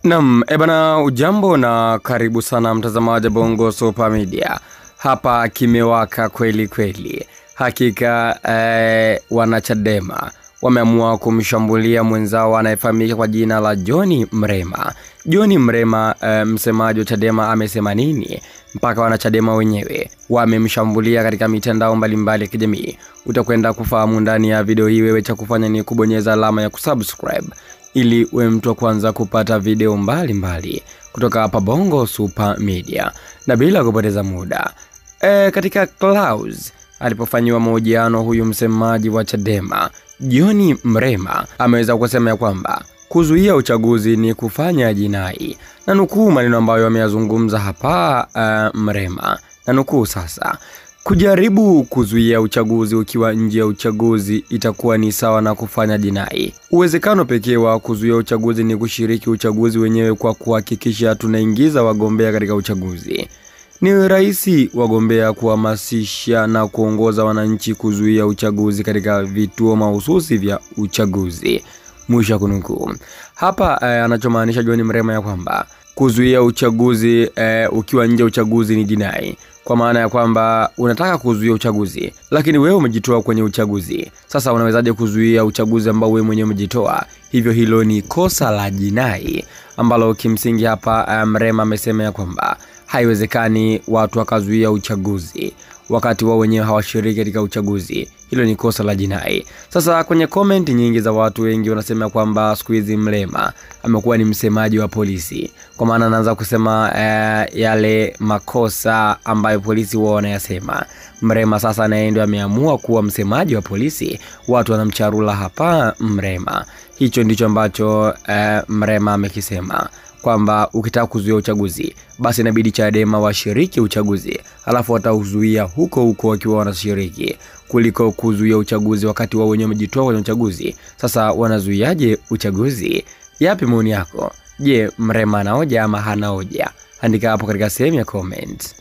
Naam, bana ujambo na karibu sana mtazamaji Bongo Super Media. Hapa kimewaka kweli kweli. Hakika wanachadema wameamua kumshambulia mwenzao anayefahamika kwa jina la John Mrema. John Mrema, msemaji wa Chadema, amesema nini mpaka wanachadema wenyewe wamemshambulia katika mitandao mbalimbali ya kijamii? Utakwenda kufahamu ndani ya video hii. Wewe cha kufanya ni kubonyeza alama ya kusubscribe ili uwe mtu wa kwanza kupata video mbalimbali kutoka hapa Bongo Super Media. Na bila kupoteza muda, katika Clouds alipofanywa mahojiano, huyu msemaji wa Chadema John Mrema ameweza kusema ya kwamba kuzuia uchaguzi ni kufanya jinai, na nukuu maneno ambayo ameyazungumza hapa Mrema, na nukuu sasa: kujaribu kuzuia uchaguzi ukiwa nje ya uchaguzi itakuwa ni sawa na kufanya jinai. Uwezekano pekee wa kuzuia uchaguzi ni kushiriki uchaguzi wenyewe kwa kuhakikisha tunaingiza wagombea katika uchaguzi. Ni rahisi wagombea kuhamasisha na kuongoza wananchi kuzuia uchaguzi katika vituo mahususi vya uchaguzi. Mwisho kunukuu. Hapa anachomaanisha John Mrema ya kwamba kuzuia uchaguzi ukiwa nje uchaguzi ni jinai, kwa maana ya kwamba unataka kuzuia uchaguzi lakini wewe umejitoa kwenye uchaguzi. Sasa unawezaje kuzuia uchaguzi ambao wewe mwenyewe umejitoa? Hivyo hilo ni kosa la jinai ambalo kimsingi hapa Mrema amesema ya kwamba haiwezekani watu wakazuia uchaguzi wakati wao wenyewe hawashiriki katika uchaguzi. Hilo ni kosa la jinai. Sasa kwenye comment nyingi za watu wengi wanasema kwamba siku hizi Mrema amekuwa ni msemaji wa polisi, kwa maana anaanza kusema yale makosa ambayo polisi wao wanayasema. Mrema sasa anaenda ameamua kuwa msemaji wa polisi, watu wanamcharula hapa Mrema. Hicho ndicho ambacho Mrema amekisema, kwamba ukitaka kuzuia uchaguzi basi inabidi Chadema washiriki uchaguzi, alafu watauzuia huko huko wakiwa wanashiriki, kuliko kuzuia uchaguzi wakati wao wenyewe wamejitoa kwenye uchaguzi. Sasa wanazuiaje uchaguzi? Yapi maoni yako? Je, Mrema ana hoja ama hana hoja? Andika hapo katika sehemu ya comment.